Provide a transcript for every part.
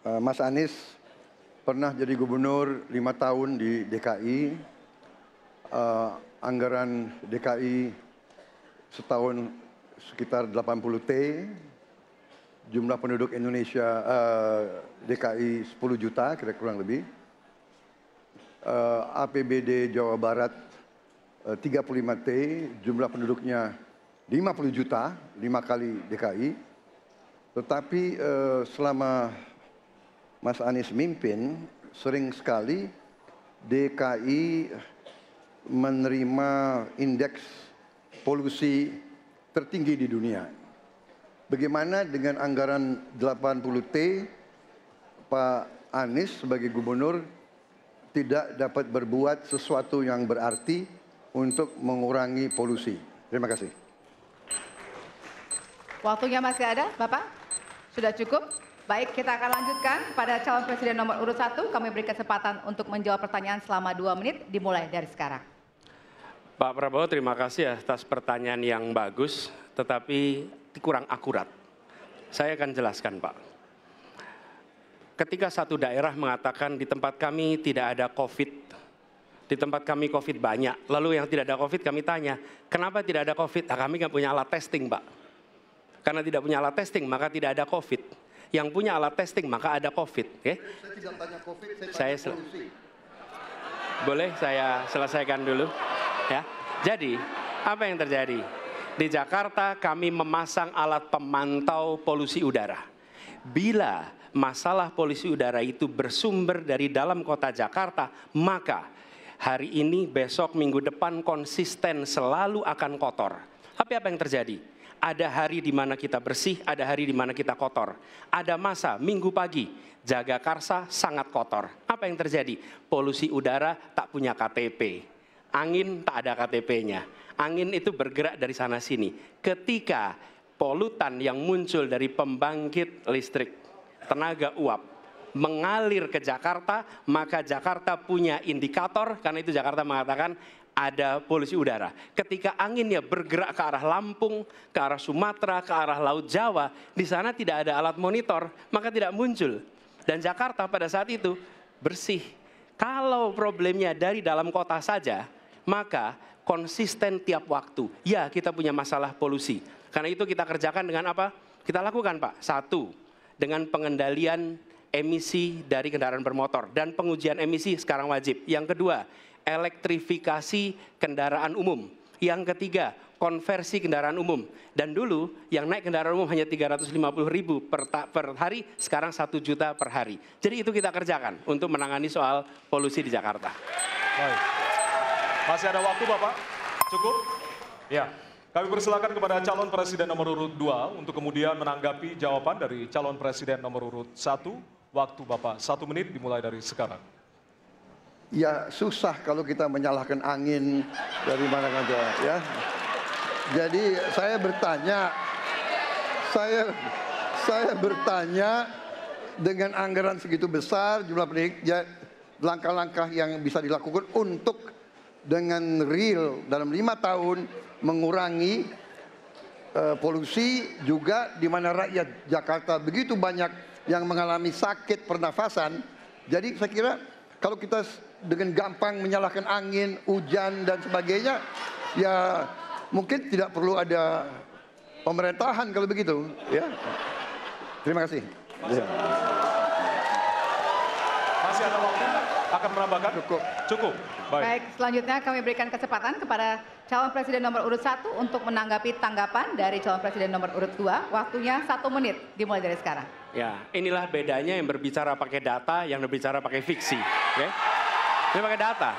Mas Anies pernah jadi gubernur 5 tahun di DKI. Anggaran DKI setahun sekitar 80 T. Jumlah penduduk Indonesia DKI 10 juta kira-kira kurang lebih. APBD Jawa Barat 35 T, jumlah penduduknya 50 juta, 5 kali DKI. Tetapi selama Mas Anies mimpin, sering sekali DKI menerima indeks polusi tertinggi di dunia. Bagaimana dengan anggaran 80 T, Pak Anies sebagai gubernur tidak dapat berbuat sesuatu yang berarti untuk mengurangi polusi? Terima kasih. Waktunya masih ada, Bapak? Sudah cukup? Baik, kita akan lanjutkan pada calon presiden nomor urut 1. Kami beri kesempatan untuk menjawab pertanyaan selama 2 menit, dimulai dari sekarang. Pak Prabowo, terima kasih atas pertanyaan yang bagus, tetapi kurang akurat. Saya akan jelaskan, Pak. Ketika satu daerah mengatakan di tempat kami tidak ada COVID, di tempat kami COVID banyak, lalu yang tidak ada COVID kami tanya, kenapa tidak ada COVID? Nah, kami nggak punya alat testing, Pak. Karena tidak punya alat testing, maka tidak ada COVID. Yang punya alat testing, maka ada COVID. Okay? Saya tidak tanya COVID, saya tanya polusi. Boleh saya selesaikan dulu? Ya. Jadi, apa yang terjadi? Di Jakarta kami memasang alat pemantau polusi udara. Bila masalah polusi udara itu bersumber dari dalam kota Jakarta, maka hari ini, besok, minggu depan konsisten selalu akan kotor. Tapi apa yang terjadi? Ada hari di mana kita bersih, ada hari di mana kita kotor. Ada masa minggu pagi, Jagakarsa sangat kotor. Apa yang terjadi? Polusi udara tak punya KTP. Angin tak ada KTP-nya. Angin itu bergerak dari sana sini. Ketika polutan yang muncul dari pembangkit listrik, tenaga uap, mengalir ke Jakarta, maka Jakarta punya indikator, karena itu Jakarta mengatakan ada polusi udara. Ketika anginnya bergerak ke arah Lampung, ke arah Sumatera, ke arah Laut Jawa, di sana tidak ada alat monitor, maka tidak muncul. Dan Jakarta pada saat itu bersih. Kalau problemnya dari dalam kota saja, maka konsisten tiap waktu. Ya, kita punya masalah polusi. Karena itu kita kerjakan dengan apa? Kita lakukan, Pak. 1, dengan pengendalian emisi dari kendaraan bermotor. Dan pengujian emisi sekarang wajib. Yang kedua, elektrifikasi kendaraan umum. Yang ketiga, konversi kendaraan umum. Dan dulu yang naik kendaraan umum hanya 350.000 per hari, sekarang 1 juta per hari. Jadi itu kita kerjakan untuk menangani soal polusi di Jakarta. Baik. Masih ada waktu, Bapak? Cukup? Ya. Kami persilakan kepada calon presiden nomor urut 2 untuk kemudian menanggapi jawaban dari calon presiden nomor urut 1. Waktu Bapak 1 menit dimulai dari sekarang. Ya susah kalau kita menyalahkan angin dari mana saja ya. Jadi saya bertanya dengan anggaran segitu besar, jumlah pendidik, langkah-langkah yang bisa dilakukan untuk dengan real dalam 5 tahun mengurangi polusi, juga di mana rakyat Jakarta begitu banyak yang mengalami sakit pernafasan. Jadi saya kira kalau kita dengan gampang menyalahkan angin, hujan dan sebagainya, ya mungkin tidak perlu ada pemerintahan kalau begitu, ya. Terima kasih. Masih ada waktu? Akan menambahkan? Cukup. Cukup. Baik, selanjutnya kami berikan kesempatan kepada calon presiden nomor urut 1 untuk menanggapi tanggapan dari calon presiden nomor urut 2. Waktunya 1 menit, dimulai dari sekarang. Ya, inilah bedanya yang berbicara pakai data, yang berbicara pakai fiksi. Okay? Ini pakai data.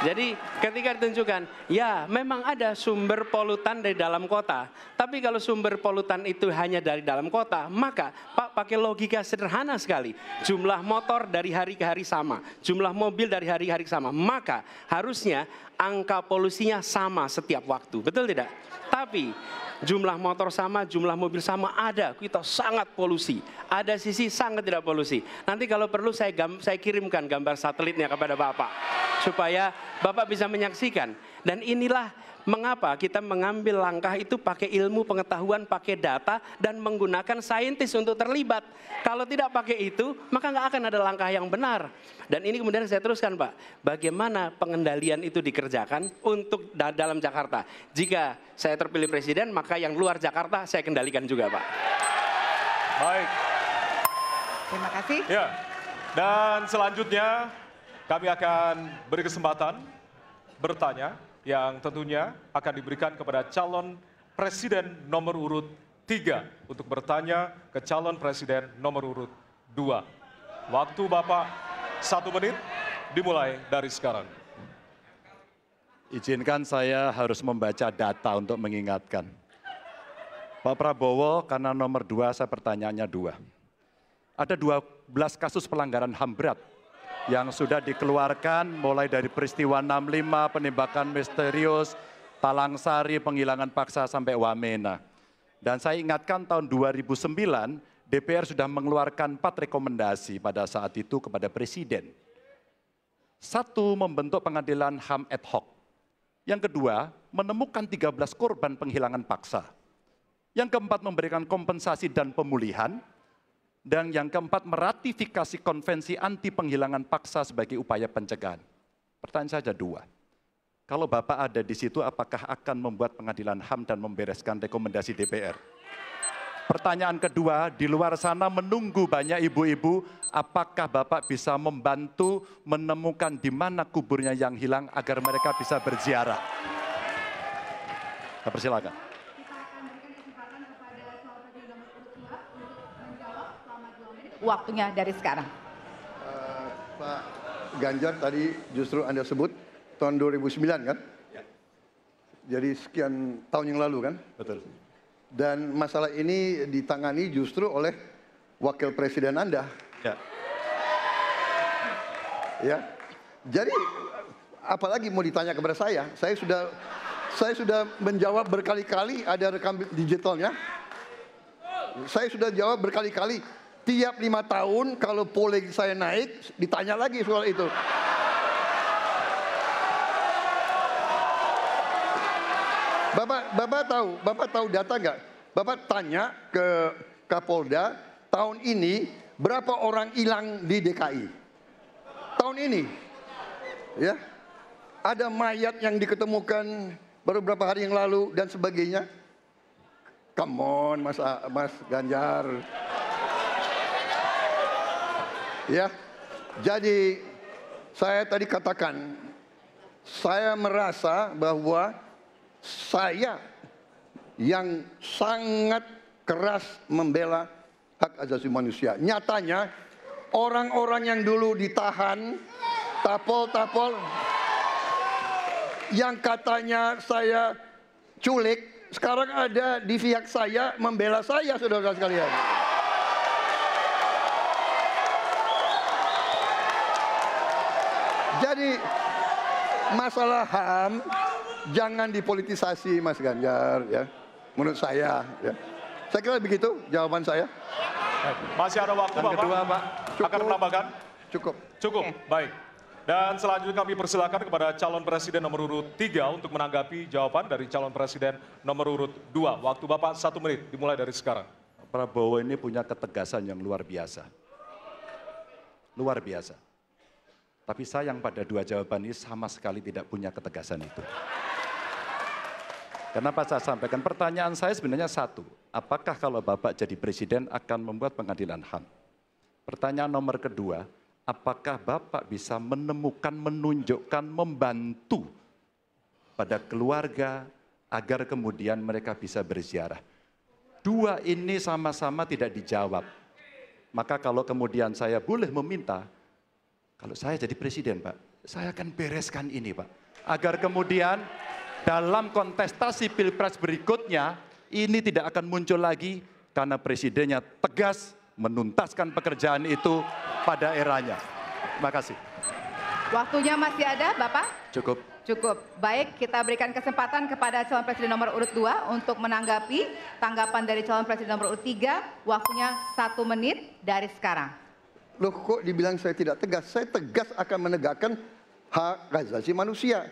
Jadi ketika ditunjukkan, ya memang ada sumber polutan dari dalam kota. Tapi kalau sumber polutan itu hanya dari dalam kota, maka Pak pakai logika sederhana sekali. Jumlah motor dari hari ke hari sama, jumlah mobil dari hari ke hari sama. Maka harusnya angka polusinya sama setiap waktu. Betul tidak? Tapi jumlah motor sama, jumlah mobil sama, ada kita sangat polusi. Ada sisi sangat tidak polusi. Nanti kalau perlu saya kirimkan gambar satelitnya kepada Bapak. Supaya Bapak bisa menyaksikan Dan inilah mengapa kita mengambil langkah itu pakai ilmu pengetahuan, pakai data, dan menggunakan saintis untuk terlibat. Kalau tidak pakai itu, maka nggak akan ada langkah yang benar. Dan ini kemudian saya teruskan, Pak, bagaimana pengendalian itu dikerjakan untuk dalam Jakarta. Jika saya terpilih presiden, maka yang luar Jakarta saya kendalikan juga, Pak. Baik. Terima kasih. Ya, dan selanjutnya kami akan beri kesempatan bertanya yang tentunya akan diberikan kepada calon presiden nomor urut 3 untuk bertanya ke calon presiden nomor urut 2. Waktu Bapak 1 menit dimulai dari sekarang. Izinkan saya harus membaca data untuk mengingatkan. Pak Prabowo, karena nomor 2 saya pertanyaannya 2. Ada 12 kasus pelanggaran HAM berat yang sudah dikeluarkan mulai dari peristiwa 65, penembakan misterius, Talang Sari, penghilangan paksa sampai Wamena. Dan saya ingatkan tahun 2009, DPR sudah mengeluarkan 4 rekomendasi pada saat itu kepada Presiden. 1, membentuk pengadilan HAM ad hoc. Yang kedua, menemukan 13 korban penghilangan paksa. Yang keempat, memberikan kompensasi dan pemulihan. Dan yang keempat, meratifikasi konvensi anti penghilangan paksa sebagai upaya pencegahan. Pertanyaan saja 2. Kalau Bapak ada di situ, apakah akan membuat pengadilan HAM dan membereskan rekomendasi DPR? Pertanyaan kedua, di luar sana menunggu banyak ibu-ibu, apakah Bapak bisa membantu menemukan di mana kuburnya yang hilang agar mereka bisa berziarah? Saya persilakan. Waktunya dari sekarang. Pak Ganjar tadi justru Anda sebut tahun 2009 kan? Ya. Jadi sekian tahun yang lalu kan? Betul. Dan masalah ini ditangani justru oleh wakil presiden Anda. Ya. Ya. Jadi apalagi mau ditanya kepada saya? Saya sudah menjawab berkali-kali, ada rekam digitalnya. Saya sudah jawab berkali-kali. Tiap 5 tahun kalau polling saya naik, ditanya lagi soal itu. Bapak tahu data nggak? Bapak tanya ke Kapolda, tahun ini berapa orang hilang di DKI? Tahun ini, ya, ada mayat yang diketemukan baru beberapa hari yang lalu dan sebagainya. Come on, Mas Ganjar. Ya, jadi saya tadi katakan, saya merasa bahwa saya yang sangat keras membela hak asasi manusia. Nyatanya orang-orang yang dulu ditahan, tapol-tapol, yang katanya saya culik, sekarang ada di pihak saya membela saya, saudara sekalian. Jadi masalah HAM jangan dipolitisasi, Mas Ganjar, ya. Menurut saya, ya. Saya kira begitu jawaban saya. Masih ada waktu, Bapak. Kedua, Pak. Akan menambahkan? Cukup. Cukup, baik. Dan selanjutnya kami persilakan kepada calon presiden nomor urut 3 untuk menanggapi jawaban dari calon presiden nomor urut 2. Waktu Bapak 1 menit, dimulai dari sekarang. Prabowo ini punya ketegasan yang luar biasa. Luar biasa. Tapi sayang pada 2 jawaban ini sama sekali tidak punya ketegasan itu. Kenapa saya sampaikan? Pertanyaan saya sebenarnya 1. Apakah kalau Bapak jadi presiden akan membuat pengadilan HAM? Pertanyaan nomor kedua, apakah Bapak bisa menemukan, menunjukkan, membantu pada keluarga agar kemudian mereka bisa berziarah? 2 ini sama-sama tidak dijawab. Maka kalau kemudian saya boleh meminta, kalau saya jadi presiden, Pak, saya akan bereskan ini, Pak. Agar kemudian dalam kontestasi pilpres berikutnya, ini tidak akan muncul lagi karena presidennya tegas menuntaskan pekerjaan itu pada eranya. Terima kasih. Waktunya masih ada, Bapak? Cukup. Cukup. Baik, kita berikan kesempatan kepada calon presiden nomor urut 2 untuk menanggapi tanggapan dari calon presiden nomor urut 3. Waktunya 1 menit dari sekarang. Loh, kok dibilang saya tidak tegas? Saya tegas akan menegakkan hak asasi manusia.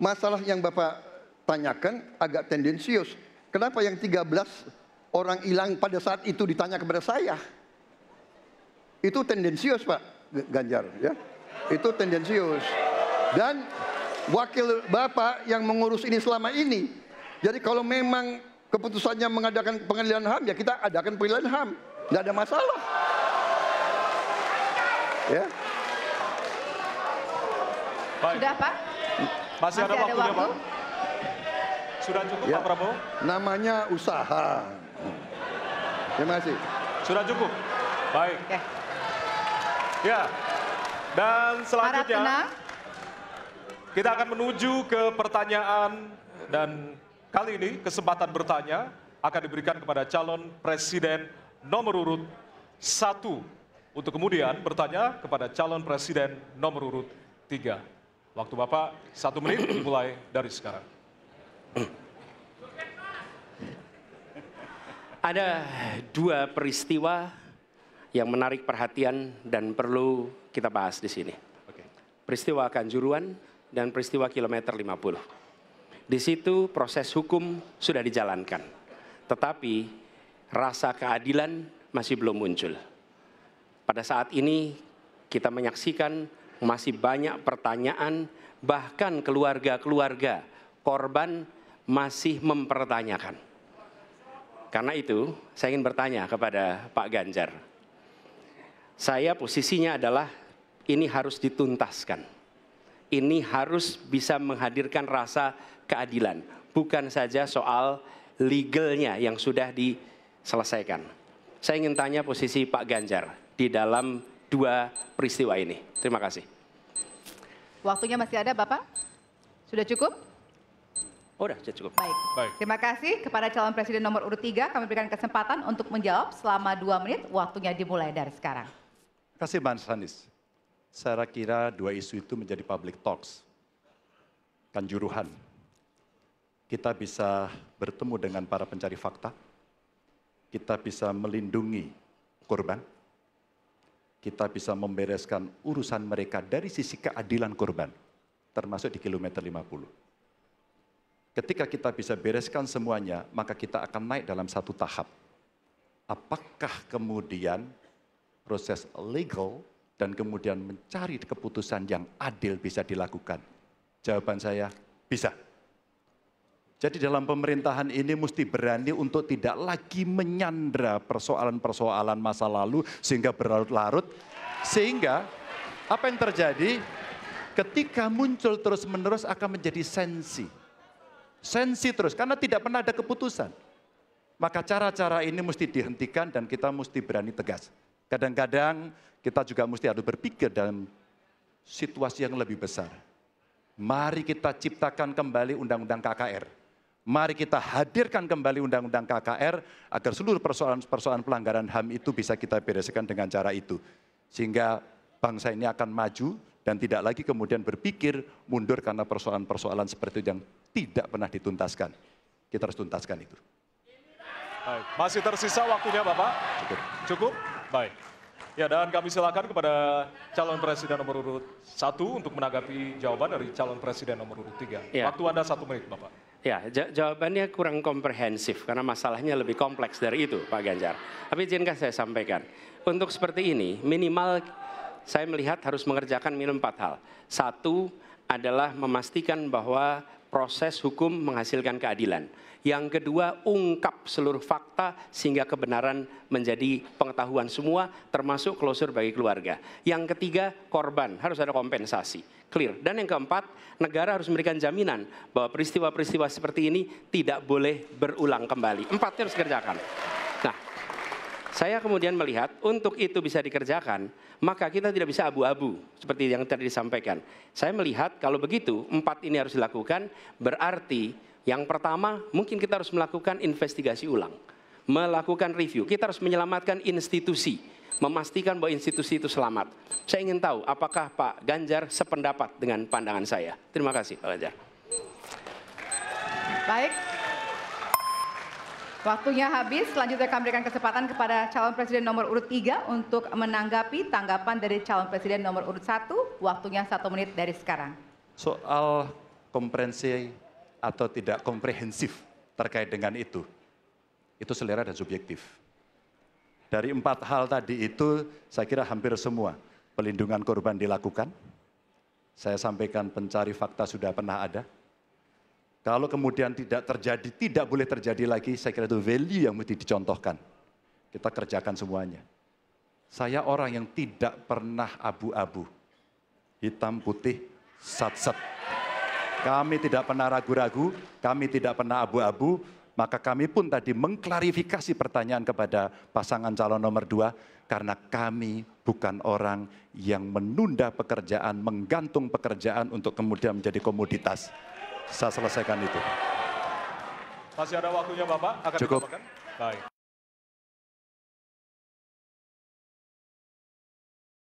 masalah yang Bapak tanyakan agak tendensius. Kenapa yang 13 orang hilang pada saat itu ditanya kepada saya? Itu tendensius Pak Ganjar, ya. Itu tendensius. Dan wakil Bapak yang mengurus ini selama ini. Jadi kalau memang keputusannya mengadakan pengadilan HAM, ya kita adakan pengadilan HAM. Nggak ada masalah. Ya. Baik. Sudah Pak? Masih ada waktunya waktu? Pak? Sudah cukup Ya. Pak Prabowo? Namanya usaha. Terima kasih. Sudah cukup? Baik. Oke. Ya. Dan Harap selanjutnya tenang. kita akan menuju ke pertanyaan dan kali ini kesempatan bertanya akan diberikan kepada calon presiden nomor urut 1 untuk kemudian bertanya kepada calon presiden nomor urut 3. Waktu Bapak 1 menit dimulai dari sekarang. Ada dua peristiwa yang menarik perhatian dan perlu kita bahas di sini. Peristiwa Kanjuruhan dan peristiwa kilometer 50. Di situ proses hukum sudah dijalankan, tetapi rasa keadilan masih belum muncul. Pada saat ini kita menyaksikan masih banyak pertanyaan, bahkan keluarga-keluarga korban masih mempertanyakan. Karena itu saya ingin bertanya kepada Pak Ganjar. Saya posisinya adalah ini harus dituntaskan. Ini harus bisa menghadirkan rasa keadilan. Bukan saja soal legalnya yang sudah diselesaikan. Saya ingin tanya posisi Pak Ganjar di dalam dua peristiwa ini. Terima kasih. Waktunya masih ada Bapak? Sudah cukup? Oh, udah cukup. Baik. Baik. Terima kasih kepada calon presiden nomor urut 3. Kami berikan kesempatan untuk menjawab selama 2 menit. Waktunya dimulai dari sekarang. Terima kasih Mas Anies. Saya kira dua isu itu menjadi public talks. Kanjuruhan. Kita bisa bertemu dengan para pencari fakta. Kita bisa melindungi korban. Kita bisa membereskan urusan mereka dari sisi keadilan korban. Termasuk di kilometer 50. Ketika kita bisa bereskan semuanya, maka kita akan naik dalam satu tahap. Apakah kemudian proses legal dan kemudian mencari keputusan yang adil bisa dilakukan? Jawaban saya, bisa. Jadi dalam pemerintahan ini mesti berani untuk tidak lagi menyandra persoalan-persoalan masa lalu sehingga berlarut-larut. Sehingga apa yang terjadi ketika muncul terus-menerus akan menjadi sensi. Sensi terus, karena tidak pernah ada keputusan. Maka cara-cara ini mesti dihentikan dan kita mesti berani tegas. Kadang-kadang kita juga mesti harus berpikir dalam situasi yang lebih besar. Mari kita ciptakan kembali Undang-Undang KKR. Mari kita hadirkan kembali Undang-Undang KKR agar seluruh persoalan-persoalan pelanggaran HAM itu bisa kita bereskan dengan cara itu. Sehingga bangsa ini akan maju dan tidak lagi kemudian berpikir mundur karena persoalan-persoalan seperti itu yang tidak pernah dituntaskan. Kita harus tuntaskan itu. Baik. Masih tersisa waktunya Bapak? Cukup. Cukup? Baik. Ya, dan kami silakan kepada calon presiden nomor urut 1 untuk menanggapi jawaban dari calon presiden nomor urut 3. Ya. Waktu Anda 1 menit Bapak. Ya, jawabannya kurang komprehensif karena masalahnya lebih kompleks dari itu, Pak Ganjar. Tapi izinkan saya sampaikan, untuk seperti ini minimal saya melihat harus mengerjakan minimum 4 hal. 1 adalah memastikan bahwa proses hukum menghasilkan keadilan. Yang kedua, ungkap seluruh fakta sehingga kebenaran menjadi pengetahuan semua, termasuk closure bagi keluarga. Yang ketiga, korban, harus ada kompensasi, clear. Dan yang keempat, negara harus memberikan jaminan bahwa peristiwa-peristiwa seperti ini tidak boleh berulang kembali. 4 harus dikerjakan. Nah, saya kemudian melihat untuk itu bisa dikerjakan, maka kita tidak bisa abu-abu seperti yang tadi disampaikan. Saya melihat kalau begitu 4 ini harus dilakukan, berarti yang pertama mungkin kita harus melakukan investigasi ulang, melakukan review. Kita harus menyelamatkan institusi, memastikan bahwa institusi itu selamat. Saya ingin tahu apakah Pak Ganjar sependapat dengan pandangan saya. Terima kasih Pak Ganjar. Baik. Waktunya habis, selanjutnya kami berikan kesempatan kepada calon presiden nomor urut 3 untuk menanggapi tanggapan dari calon presiden nomor urut 1. Waktunya 1 menit dari sekarang. Soal komprehensi atau tidak komprehensif terkait dengan itu selera dan subjektif. Dari 4 hal tadi itu, saya kira hampir semua pelindungan korban dilakukan. Saya sampaikan pencari fakta sudah pernah ada. Kalau kemudian tidak terjadi, tidak boleh terjadi lagi, saya kira itu value yang mesti dicontohkan. Kita kerjakan semuanya. Saya orang yang tidak pernah abu-abu, hitam putih, sat-set. Kami tidak pernah ragu-ragu, kami tidak pernah abu-abu, maka kami pun tadi mengklarifikasi pertanyaan kepada pasangan calon nomor 2, karena kami bukan orang yang menunda pekerjaan, menggantung pekerjaan untuk kemudian menjadi komoditas. Saya selesaikan itu. Masih ada waktunya Bapak? Akan Cukup. ditambahkan? Baik.